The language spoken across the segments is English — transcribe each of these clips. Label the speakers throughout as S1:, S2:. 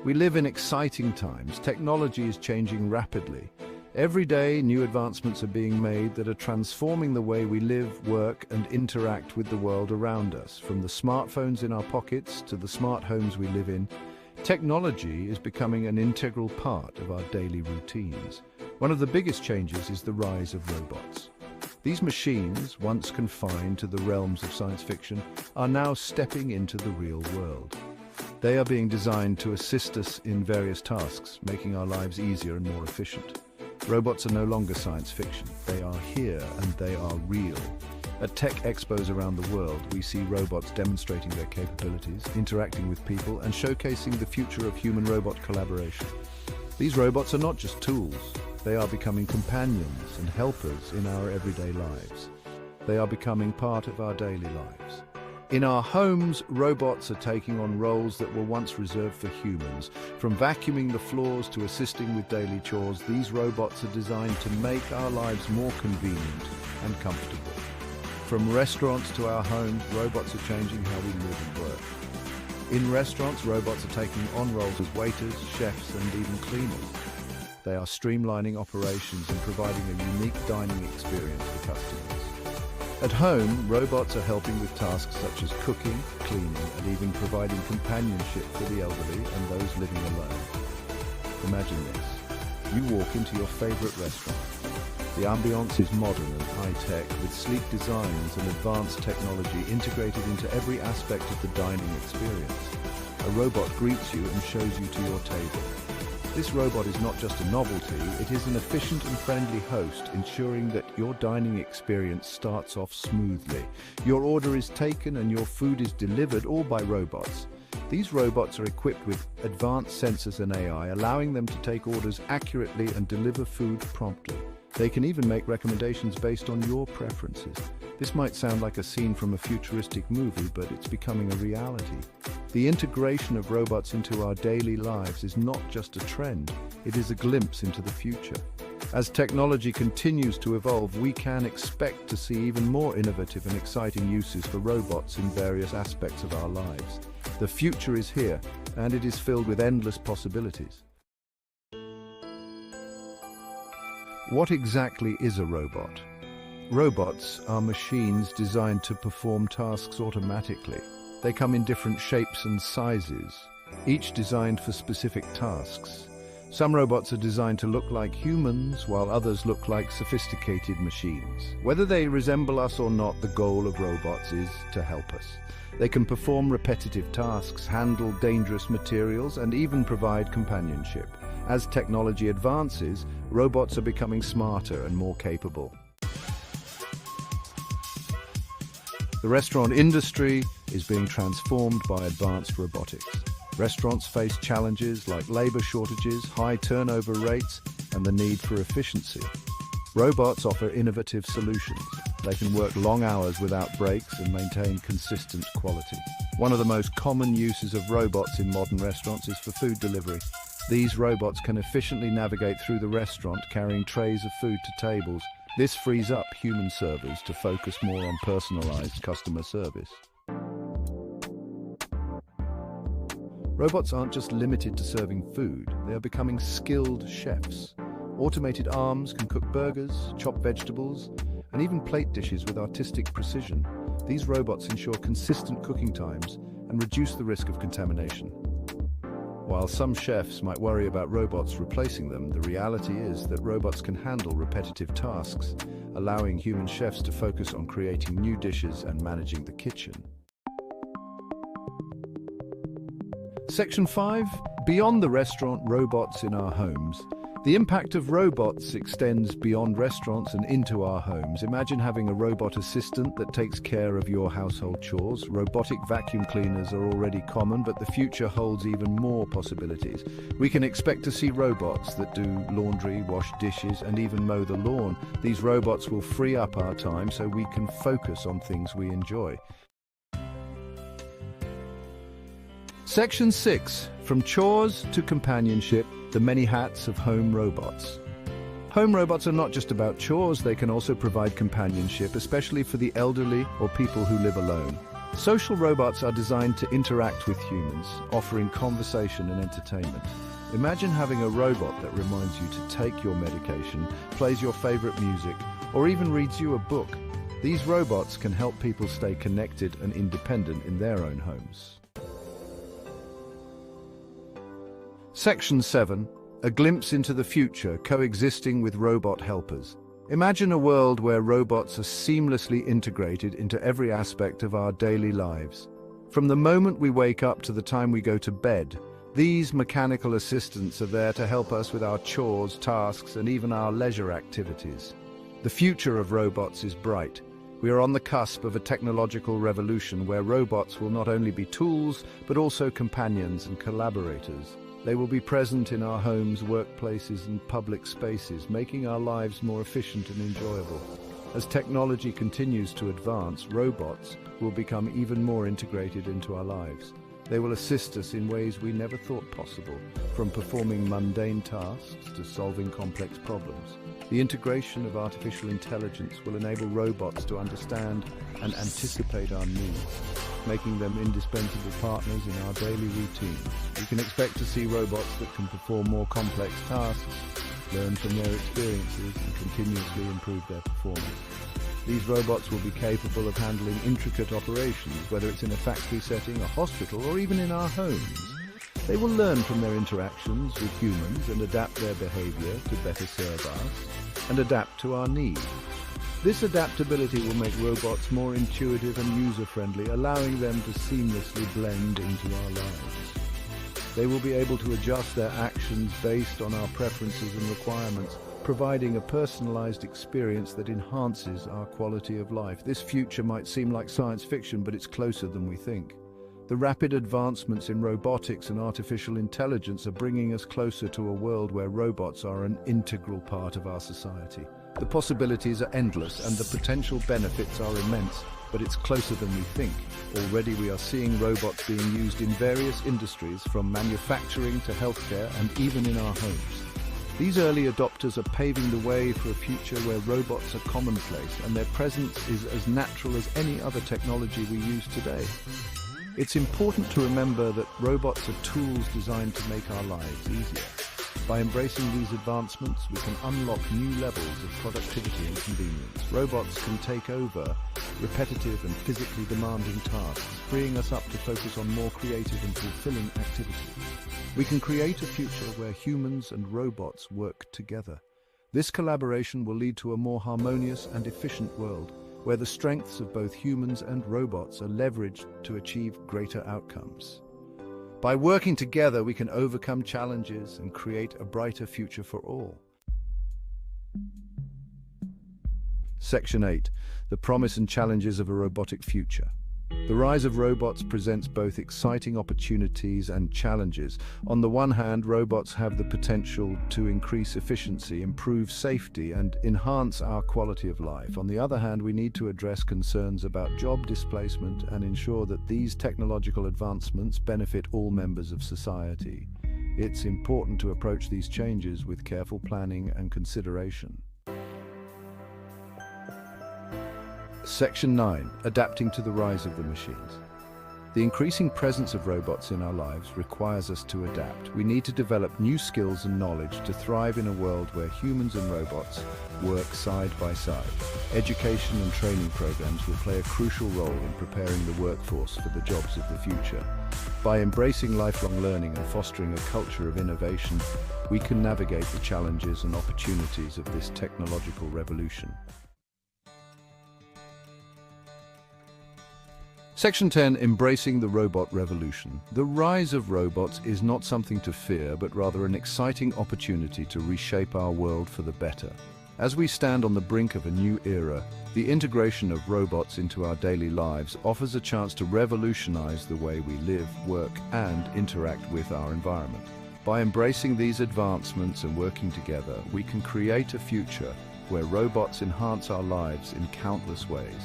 S1: We live in exciting times. Technology is changing rapidly. Every day, new advancements are being made that are transforming the way we live, work, and interact with the world around us. From the smartphones in our pockets to the smart homes we live in, technology is becoming an integral part of our daily routines. One of the biggest changes is the rise of robots. These machines, once confined to the realms of science fiction, are now stepping into the real world. They are being designed to assist us in various tasks, making our lives easier and more efficient. Robots are no longer science fiction. They are here and they are real. At tech expos around the world, we see robots demonstrating their capabilities, interacting with people, and showcasing the future of human-robot collaboration. These robots are not just tools. They are becoming companions and helpers in our everyday lives. They are becoming part of our daily lives. In our homes, robots are taking on roles that were once reserved for humans. From vacuuming the floors to assisting with daily chores, these robots are designed to make our lives more convenient and comfortable. From restaurants to our homes, robots are changing how we live and work. In restaurants, robots are taking on roles as waiters, chefs, and even cleaners. They are streamlining operations and providing a unique dining experience for customers. At home, robots are helping with tasks such as cooking, cleaning, and even providing companionship for the elderly and those living alone. Imagine this. You walk into your favorite restaurant. The ambiance is modern and high-tech, with sleek designs and advanced technology integrated into every aspect of the dining experience. A robot greets you and shows you to your table. This robot is not just a novelty, it is an efficient and friendly host, ensuring that your dining experience starts off smoothly. Your order is taken and your food is delivered, all by robots. These robots are equipped with advanced sensors and AI, allowing them to take orders accurately and deliver food promptly. They can even make recommendations based on your preferences. This might sound like a scene from a futuristic movie, but it's becoming a reality. The integration of robots into our daily lives is not just a trend, it is a glimpse into the future. As technology continues to evolve, we can expect to see even more innovative and exciting uses for robots in various aspects of our lives. The future is here, and it is filled with endless possibilities. What exactly is a robot? Robots are machines designed to perform tasks automatically. They come in different shapes and sizes, each designed for specific tasks. Some robots are designed to look like humans, while others look like sophisticated machines. Whether they resemble us or not, the goal of robots is to help us. They can perform repetitive tasks, handle dangerous materials, and even provide companionship. As technology advances, robots are becoming smarter and more capable. The restaurant industry is being transformed by advanced robotics. Restaurants face challenges like labor shortages, high turnover rates, and the need for efficiency. Robots offer innovative solutions. They can work long hours without breaks and maintain consistent quality. One of the most common uses of robots in modern restaurants is for food delivery. These robots can efficiently navigate through the restaurant, carrying trays of food to tables. This frees up human servers to focus more on personalized customer service. Robots aren't just limited to serving food, they are becoming skilled chefs. Automated arms can cook burgers, chop vegetables, and even plate dishes with artistic precision. These robots ensure consistent cooking times and reduce the risk of contamination. While some chefs might worry about robots replacing them, the reality is that robots can handle repetitive tasks, allowing human chefs to focus on creating new dishes and managing the kitchen. Section 5. Beyond the restaurant, robots in our homes. The impact of robots extends beyond restaurants and into our homes. Imagine having a robot assistant that takes care of your household chores. Robotic vacuum cleaners are already common, but the future holds even more possibilities. We can expect to see robots that do laundry, wash dishes, and even mow the lawn. These robots will free up our time so we can focus on things we enjoy. Section 6. From chores to companionship, the many hats of home robots. Home robots are not just about chores, they can also provide companionship, especially for the elderly or people who live alone. Social robots are designed to interact with humans, offering conversation and entertainment. Imagine having a robot that reminds you to take your medication, plays your favorite music, or even reads you a book. These robots can help people stay connected and independent in their own homes. Section 7. A glimpse into the future, coexisting with robot helpers. Imagine a world where robots are seamlessly integrated into every aspect of our daily lives. From the moment we wake up to the time we go to bed, these mechanical assistants are there to help us with our chores, tasks, and even our leisure activities. The future of robots is bright. We are on the cusp of a technological revolution where robots will not only be tools, but also companions and collaborators. They will be present in our homes, workplaces, and public spaces, making our lives more efficient and enjoyable. As technology continues to advance, robots will become even more integrated into our lives. They will assist us in ways we never thought possible, from performing mundane tasks to solving complex problems. The integration of artificial intelligence will enable robots to understand and anticipate our needs, making them indispensable partners in our daily routines. We can expect to see robots that can perform more complex tasks, learn from their experiences, and continuously improve their performance. These robots will be capable of handling intricate operations, whether it's in a factory setting, a hospital, or even in our homes. They will learn from their interactions with humans and adapt their behavior to better serve us and adapt to our needs. This adaptability will make robots more intuitive and user-friendly, allowing them to seamlessly blend into our lives. They will be able to adjust their actions based on our preferences and requirements, providing a personalized experience that enhances our quality of life. This future might seem like science fiction, but it's closer than we think. The rapid advancements in robotics and artificial intelligence are bringing us closer to a world where robots are an integral part of our society. The possibilities are endless and the potential benefits are immense, but it's closer than we think. Already we are seeing robots being used in various industries, from manufacturing to healthcare and even in our homes. These early adopters are paving the way for a future where robots are commonplace and their presence is as natural as any other technology we use today. It's important to remember that robots are tools designed to make our lives easier. By embracing these advancements, we can unlock new levels of productivity and convenience. Robots can take over repetitive and physically demanding tasks, freeing us up to focus on more creative and fulfilling activities. We can create a future where humans and robots work together. This collaboration will lead to a more harmonious and efficient world, where the strengths of both humans and robots are leveraged to achieve greater outcomes. By working together, we can overcome challenges and create a brighter future for all. Section 8. The promise and challenges of a robotic future. The rise of robots presents both exciting opportunities and challenges. On the one hand, robots have the potential to increase efficiency, improve safety, and enhance our quality of life. On the other hand, we need to address concerns about job displacement and ensure that these technological advancements benefit all members of society. It's important to approach these changes with careful planning and consideration. Section 9. Adapting to the rise of the machines. The increasing presence of robots in our lives requires us to adapt. We need to develop new skills and knowledge to thrive in a world where humans and robots work side by side. Education and training programs will play a crucial role in preparing the workforce for the jobs of the future. By embracing lifelong learning and fostering a culture of innovation, we can navigate the challenges and opportunities of this technological revolution. Section 10. Embracing the robot revolution. The rise of robots is not something to fear, but rather an exciting opportunity to reshape our world for the better. As we stand on the brink of a new era, the integration of robots into our daily lives offers a chance to revolutionize the way we live, work, and interact with our environment. By embracing these advancements and working together, we can create a future where robots enhance our lives in countless ways.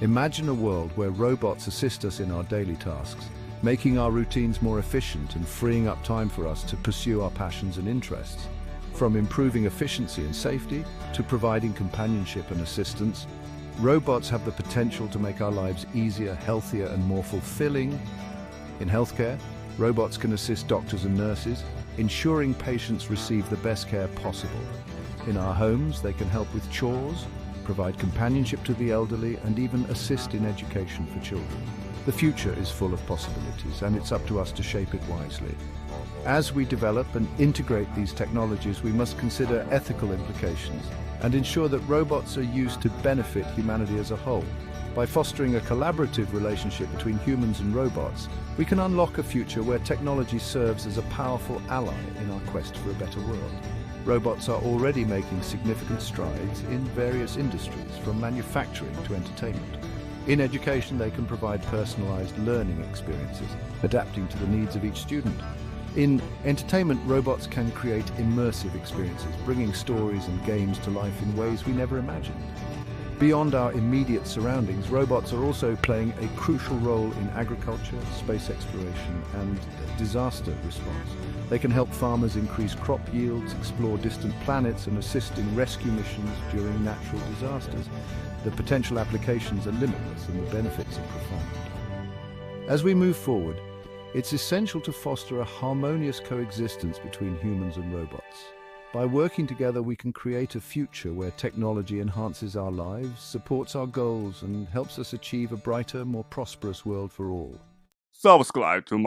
S1: Imagine a world where robots assist us in our daily tasks, making our routines more efficient and freeing up time for us to pursue our passions and interests. From improving efficiency and safety to providing companionship and assistance, Robots have the potential to make our lives easier, healthier, and more fulfilling. In healthcare, robots can assist doctors and nurses, ensuring patients receive the best care possible. In our homes, they can help with chores, provide companionship to the elderly, and even assist in education for children. The future is full of possibilities, and it's up to us to shape it wisely. As we develop and integrate these technologies, we must consider ethical implications and ensure that robots are used to benefit humanity as a whole. By fostering a collaborative relationship between humans and robots, we can unlock a future where technology serves as a powerful ally in our quest for a better world. Robots are already making significant strides in various industries, from manufacturing to entertainment. In education, they can provide personalized learning experiences, adapting to the needs of each student. In entertainment, robots can create immersive experiences, bringing stories and games to life in ways we never imagined. Beyond our immediate surroundings, robots are also playing a crucial role in agriculture, space exploration, and disaster response. They can help farmers increase crop yields, explore distant planets, and assist in rescue missions during natural disasters. The potential applications are limitless and the benefits are profound. As we move forward, it's essential to foster a harmonious coexistence between humans and robots. By working together, we can create a future where technology enhances our lives, supports our goals, and helps us achieve a brighter, more prosperous world for all.
S2: Subscribe to